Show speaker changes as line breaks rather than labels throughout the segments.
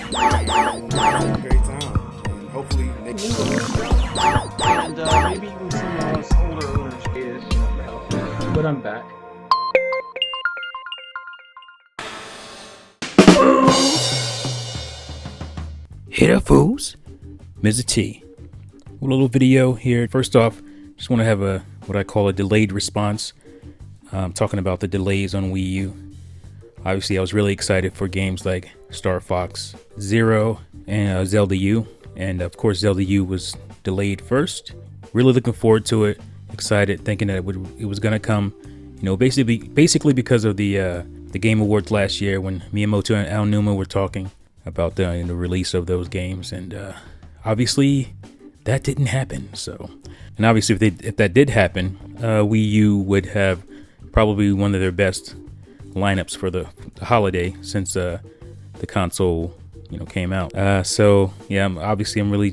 Great time. And hopefully next year.
And maybe even some of us older owners is, for help. But I'm back.
Hit up, fools. Mr. T. A little video here. First off, just want to have what I call a delayed response. Talking about the delays on Wii U. Obviously, I was really excited for games like Star Fox Zero and Zelda U. And of course, Zelda U was delayed first. Really looking forward to it. Excited, thinking that it was gonna come. Basically because of the Game Awards last year when Miyamoto and Aonuma were talking about the release of those games, and obviously that didn't happen. So, and obviously if that did happen, Wii U would have probably one of their best lineups for the holiday since the console came out. So yeah, I'm really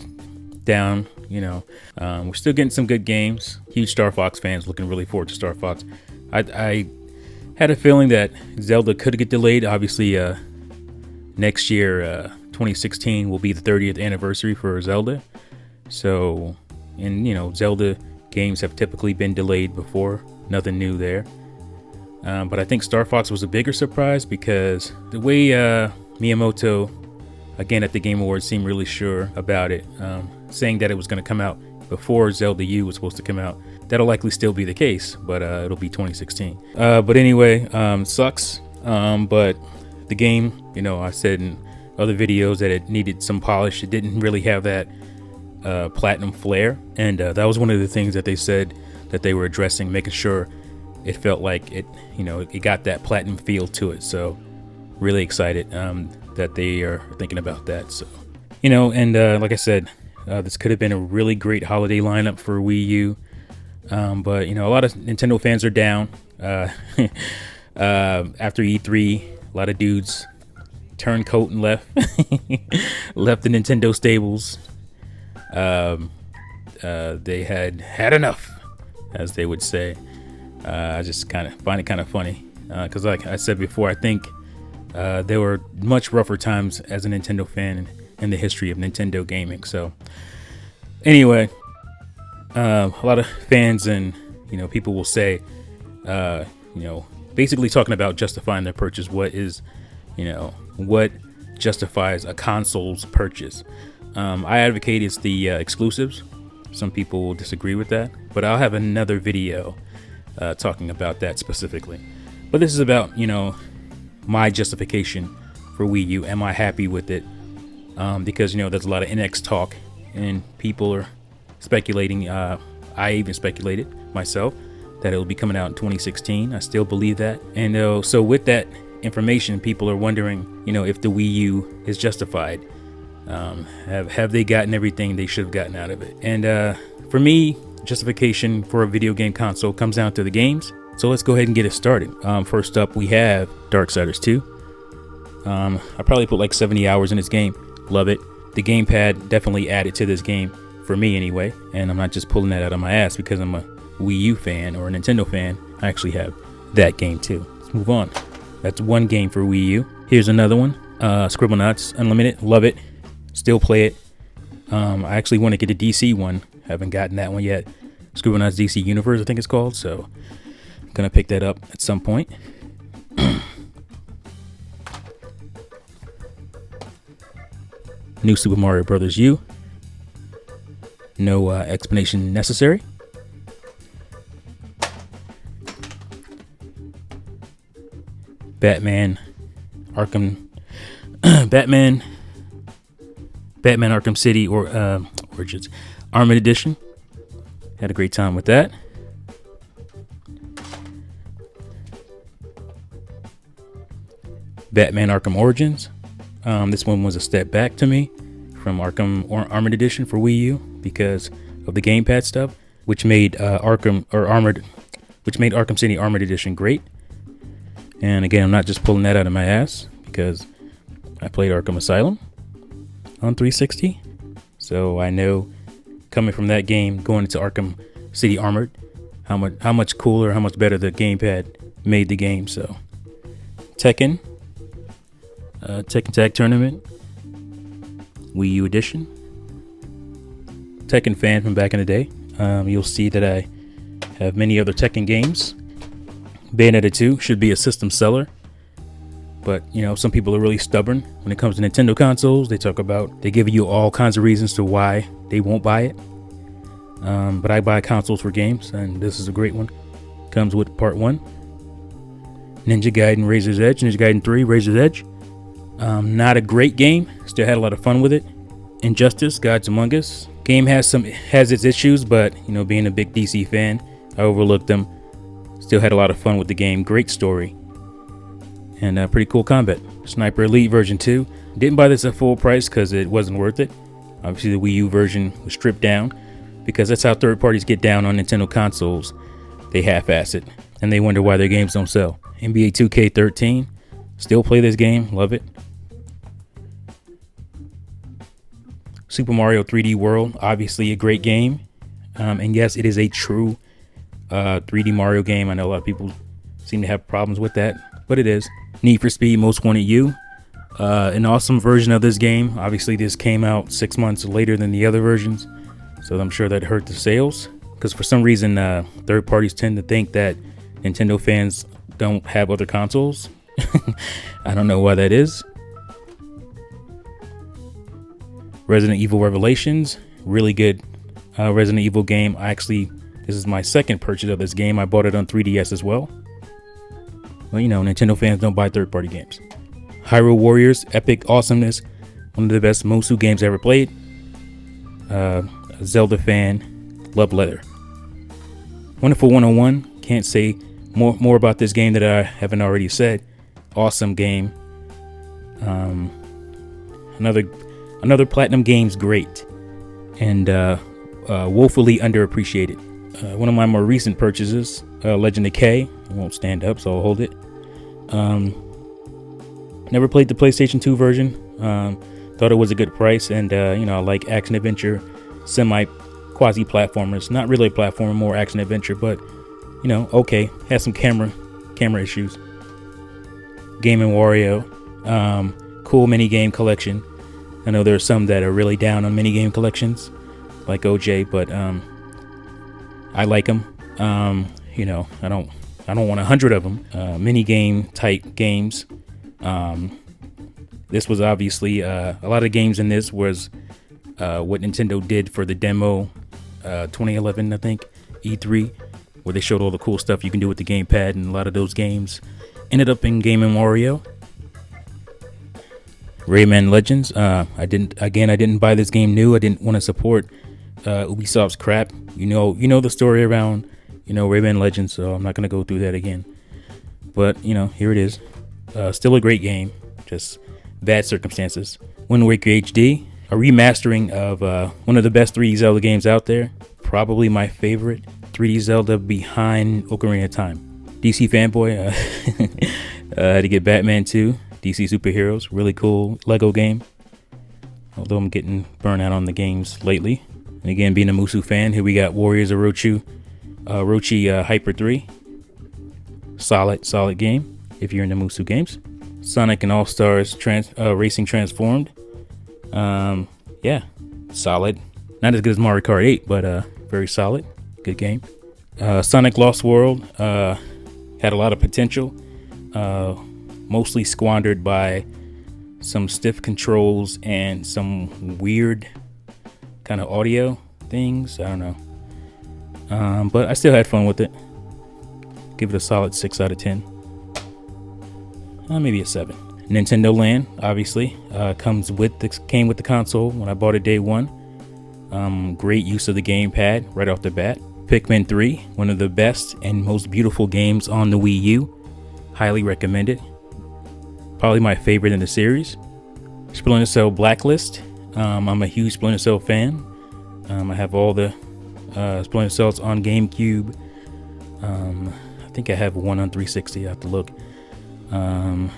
down. We're still getting some good games. Huge Star Fox fans, looking really forward to Star Fox. I had a feeling that Zelda could get delayed. Obviously, next year, 2016 will be the 30th anniversary for Zelda. So, and Zelda games have typically been delayed before. Nothing new there. But I think Star Fox was a bigger surprise because the way Miyamoto, again at the Game Awards, seemed really sure about it, saying that it was going to come out before Zelda U was supposed to come out. That'll likely still be the case, but it'll be 2016. But anyway, sucks. But the game, I said in other videos that it needed some polish. It didn't really have that platinum flair, and that was one of the things that they said that they were addressing, making sure it felt like it got that platinum feel to it. So really excited that they are thinking about that. So and like I said, this could have been a really great holiday lineup for Wii U, but a lot of Nintendo fans are down. After E3, a lot of dudes turned coat and left left the Nintendo stables. They had enough, as they would say. I just kind of find it kind of funny because, like I said before, I think there were much rougher times as a Nintendo fan in the history of Nintendo gaming. So anyway, a lot of fans and people will say, basically talking about justifying their purchase. What justifies a console's purchase? I advocate it's the exclusives. Some people will disagree with that, but I'll have another video talking about that specifically. But this is about my justification for Wii U. Am I happy with it? Because there's a lot of NX talk and people are speculating. I even speculated myself that it will be coming out in 2016. I still believe that. And so with that information, people are wondering, if the Wii U is justified. Have they gotten everything they should have gotten out of it? And for me, justification for a video game console comes down to the games. So let's go ahead and get it started. First up, we have Darksiders 2. I probably put like 70 hours in this game. Love it. The gamepad definitely added to this game, for me anyway. And I'm not just pulling that out of my ass because I'm a Wii U fan or a Nintendo fan. I actually have that game too. Let's move on. That's one game for Wii U. Here's another one. Scribblenauts Unlimited. Love it. Still play it. I actually want to get a DC one. Haven't gotten that one yet. Scribblenauts DC Universe, I think it's called. So I'm gonna pick that up at some point. New Super Mario Bros. U. No explanation necessary. Batman Arkham Arkham City Origins Armored Edition. Had a great time with that. Batman Arkham Origins. This one was a step back to me from Arkham Armored Edition for Wii U because of the gamepad stuff, which made Arkham City Armored Edition great. And again, I'm not just pulling that out of my ass because I played Arkham Asylum on 360. So I know coming from that game, going into Arkham City Armored, how much cooler, how much better the gamepad made the game. So Tekken Tag Tournament. Wii U edition. Tekken fan from back in the day. You'll see that I have many other Tekken games. Bayonetta 2 should be a system seller. But, you know, some people are really stubborn when it comes to Nintendo consoles. They give you all kinds of reasons to why they won't buy it. But I buy consoles for games, and this is a great one. Comes with part 1. Ninja Gaiden Razor's Edge, Ninja Gaiden 3 Razor's Edge. Not a great game, still had a lot of fun with it. Injustice, Gods Among Us. Game has its issues, but, you know, being a big DC fan, I overlooked them. Still had a lot of fun with the game, great story. And pretty cool combat. Sniper Elite version 2. Didn't buy this at full price because it wasn't worth it. Obviously the Wii U version was stripped down because that's how third parties get down on Nintendo consoles. They half-ass it and they wonder why their games don't sell. NBA 2K13. Still play this game, love it. Super Mario 3D World, obviously a great game. And yes, it is a true 3D Mario game. I know a lot of people seem to have problems with that, but it is. Need for Speed Most Wanted U, an awesome version of this game. Obviously this came out 6 months later than the other versions, so I'm sure that hurt the sales, because for some reason third parties tend to think that Nintendo fans don't have other consoles. I don't know why that is. Resident Evil Revelations, really good Resident Evil game. This is my second purchase of this game. I bought it on 3DS as well. Well, you know, Nintendo fans don't buy third-party games. Hyrule Warriors, epic awesomeness. One of the best Mosu games I ever played. A Zelda fan, love leather. Wonderful 101, can't say more about this game that I haven't already said. Awesome game. Another Platinum Games great. And woefully underappreciated. One of my more recent purchases, Legend of K. It won't stand up, so I'll hold it. Never played the PlayStation 2 version. Thought it was a good price, and you know, I like action adventure, quasi platformers. Not really a platformer, more action adventure, but you know, okay. Has some camera issues. Game & Wario, cool mini game collection. I know there are some that are really down on mini game collections, like OJ, but I like them. You know, I don't want 100 of them. Mini game type games. This was obviously a lot of games in this was what Nintendo did for the demo 2011, I think, E3, where they showed all the cool stuff you can do with the gamepad, and a lot of those games ended up in Game & Wario. Rayman Legends. I didn't buy this game new. I didn't want to support Ubisoft's crap. You know the story around, you know, Rayman Legends, so I'm not gonna go through that again. But you know, here it is. Still a great game, just bad circumstances. Wind Waker HD, a remastering of one of the best 3D Zelda games out there. Probably my favorite 3D Zelda behind Ocarina of Time. DC fanboy. I had to get Batman 2. DC Superheroes, really cool Lego game. Although I'm getting burnt out on the games lately. And again, being a Musu fan, here we got Warriors of Orochi Hyper 3. Solid game if you're into Musu games. Sonic and All-Stars Racing Transformed. Yeah, solid. Not as good as Mario Kart 8, but very solid. Good game. Sonic Lost World had a lot of potential. Mostly squandered by some stiff controls and some weird kind of audio things. I don't know. But I still had fun with it. Give it a solid 6 out of 10. Maybe a 7. Nintendo Land, obviously, came with the console when I bought it day one. Great use of the gamepad right off the bat. Pikmin 3, one of the best and most beautiful games on the Wii U. Highly recommended. Probably my favorite in the series. Splinter Cell Blacklist. I'm a huge Splinter Cell fan. I have all the Splinter Cells on GameCube. I think I have one on 360. I have to look. I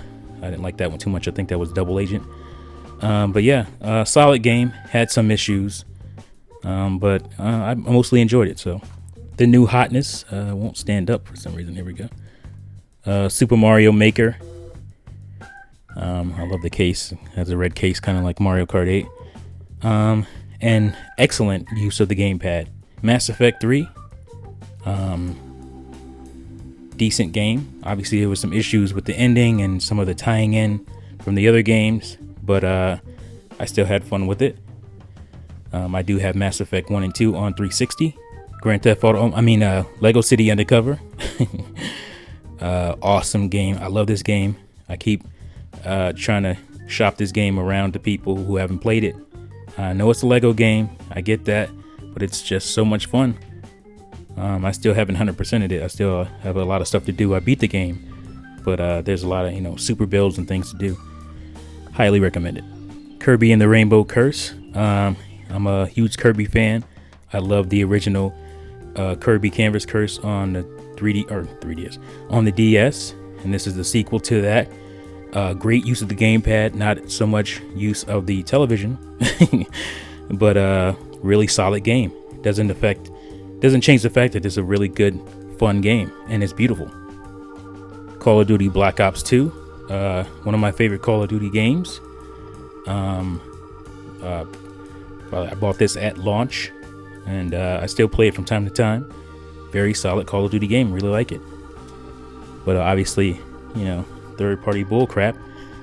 didn't like that one too much. I think that was Double Agent. But yeah, solid game. Had some issues, but I mostly enjoyed it. So the new hotness won't stand up for some reason. Here we go. Super Mario Maker. I love the case. It has a red case, kind of like Mario Kart 8. and excellent use of the gamepad. Mass Effect 3, decent game. Obviously, there was some issues with the ending and some of the tying in from the other games, but I still had fun with it. I do have Mass Effect 1 and 2 on 360. Grand Theft Auto, Lego City Undercover. Awesome game. I love this game. I keep trying to shop this game around to people who haven't played it. I know it's a Lego game. I get that, but it's just so much fun. I still haven't 100%ed it. I still have a lot of stuff to do. I beat the game, but there's a lot of super builds and things to do. Highly recommend it. Kirby and the Rainbow Curse. I'm a huge Kirby fan. I love the original Kirby Canvas Curse on the 3DS on the DS, and this is the sequel to that. Great use of the gamepad, not so much use of the television, but really solid game. Doesn't change the fact that it's a really good, fun game, and it's beautiful. Call of Duty Black Ops 2, one of my favorite Call of Duty games. I bought this at launch, and I still play it from time to time. Very solid Call of Duty game, really like it. But obviously, third-party bullcrap.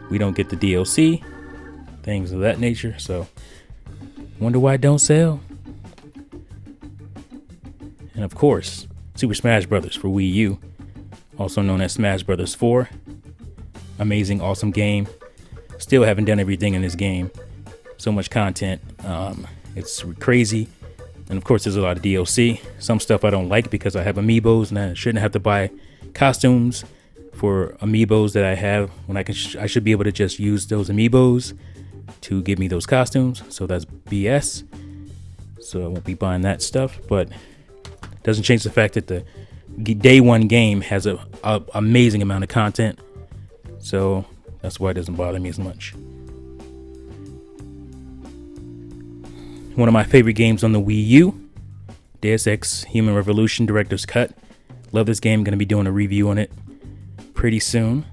We don't get the DLC, things of that nature. So, wonder why it don't sell. And of course, Super Smash Bros. For Wii U, also known as Smash Bros. 4. Amazing, awesome game. Still haven't done everything in this game. So much content. It's crazy. And of course, there's a lot of DLC. Some stuff I don't like because I have amiibos and I shouldn't have to buy costumes for amiibos that I have when I should be able to just use those amiibos to give me those costumes. So that's BS. So I won't be buying that stuff, but it doesn't change the fact that the day one game has a amazing amount of content. So that's why it doesn't bother me as much. One of my favorite games on the Wii U, Deus Ex Human Revolution Director's Cut. Love this game. Going to be doing a review on it pretty soon.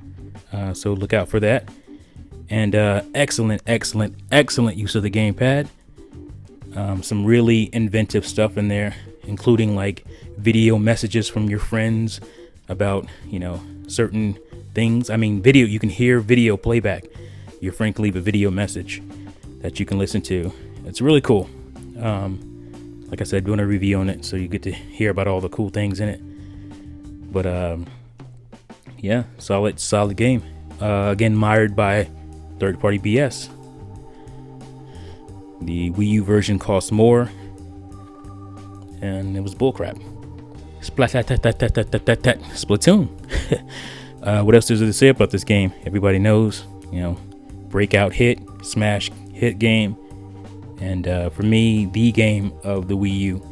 So look out for that. And excellent use of the gamepad. Some really inventive stuff in there, including like video messages from your friends about, certain things. Video, you can hear video playback. Your friend can leave a video message that you can listen to. It's really cool. Like I said, doing a review on it, so you get to hear about all the cool things in it. But yeah, solid game. Again, mired by third-party BS. The Wii U version costs more, and it was bullcrap. Splatoon. What else is there to say about this game? Everybody knows, breakout hit, smash hit game. And for me, the game of the Wii U,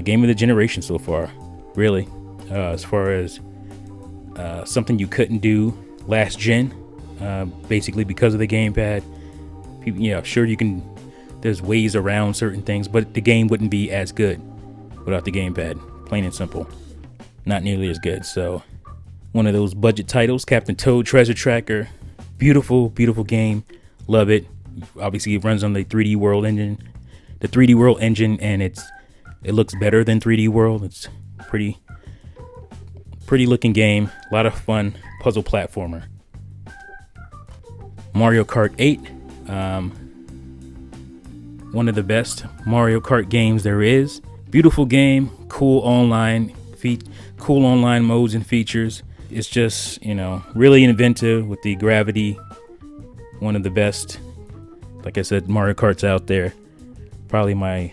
game of the generation so far, really. As far as something you couldn't do last gen, basically because of the gamepad. Sure you can. There's ways around certain things, but the game wouldn't be as good without the gamepad. Plain and simple, not nearly as good. So, one of those budget titles, Captain Toad Treasure Tracker, beautiful game, love it. Obviously, it runs on the 3D World engine, and it looks better than 3D World. It's pretty looking game, a lot of fun, puzzle platformer. Mario Kart 8, one of the best Mario Kart games there is. Beautiful game, cool online modes and features. It's just, really inventive with the gravity. One of the best. Like I said, Mario Kart's out there. Probably my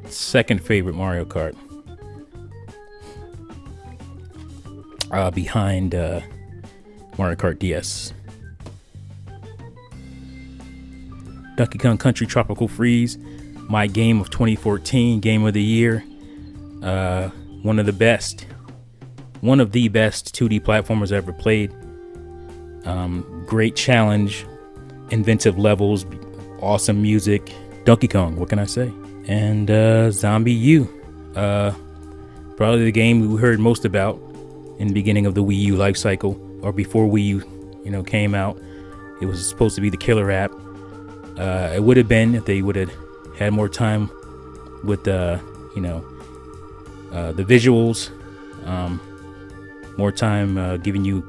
second favorite Mario Kart. Behind Mario Kart DS. Donkey Kong Country Tropical Freeze, my game of 2014, game of the year. One of the best 2D platformers I ever played. Great challenge, inventive levels, awesome music. Donkey Kong, what can I say? And Zombie U, probably the game we heard most about in the beginning of the Wii U life cycle, or before Wii U, came out. It was supposed to be the killer app. It would have been if they would have had more time with the visuals, more time giving you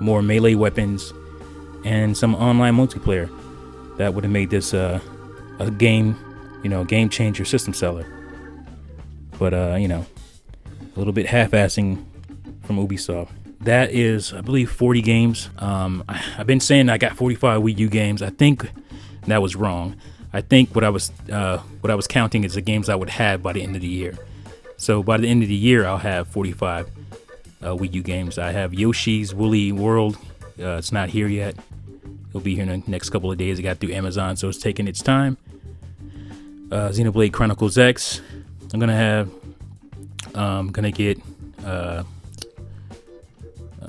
more melee weapons, and some online multiplayer. That would have made this a game changer, system seller. But a little bit half-assing from Ubisoft. That is, I believe, 40 games. I've been saying I got 45 Wii U games. I think that was wrong. I think what I was counting is the games I would have by the end of the year. So by the end of the year, I'll have 45 Wii U games. I have Yoshi's Woolly World. It's not here yet. It'll be here in the next couple of days. It got through Amazon, so it's taking its time. Xenoblade Chronicles X. I'm gonna get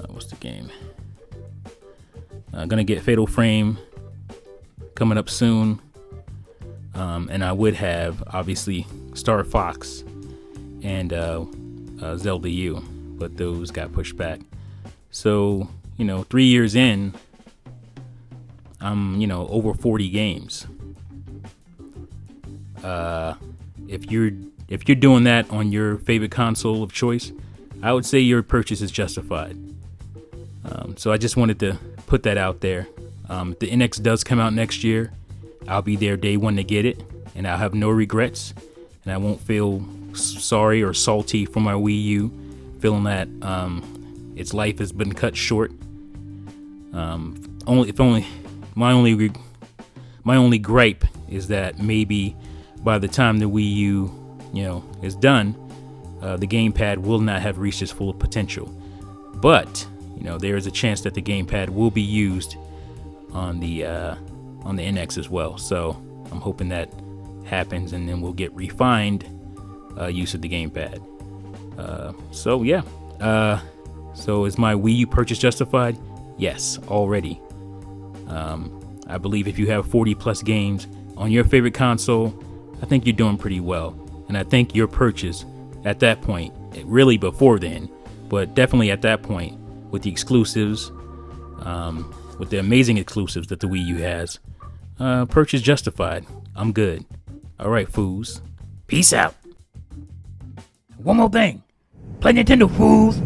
what's the game? I'm gonna get Fatal Frame coming up soon. And I would have, obviously, Star Fox and Zelda U, but those got pushed back. So, 3 years in, I'm, over 40 games. If you're doing that on your favorite console of choice, I would say your purchase is justified. So I just wanted to put that out there. If the NX does come out next year, I'll be there day one to get it, and I'll have no regrets, and I won't feel sorry or salty for my Wii U, feeling that its life has been cut short. My only gripe is that maybe by the time the Wii U, is done, the gamepad will not have reached its full potential. But there is a chance that the gamepad will be used on the NX as well. So I'm hoping that happens, and then we'll get refined use of the gamepad. So is my Wii U purchase justified? Yes, already. I believe if you have 40 plus games on your favorite console, I think you're doing pretty well. And I think your purchase at that point, really before then, but definitely at that point, with the exclusives, with the amazing exclusives that the Wii U has, purchase justified. I'm good. All right, fools. Peace out. One more thing. Play Nintendo, fools.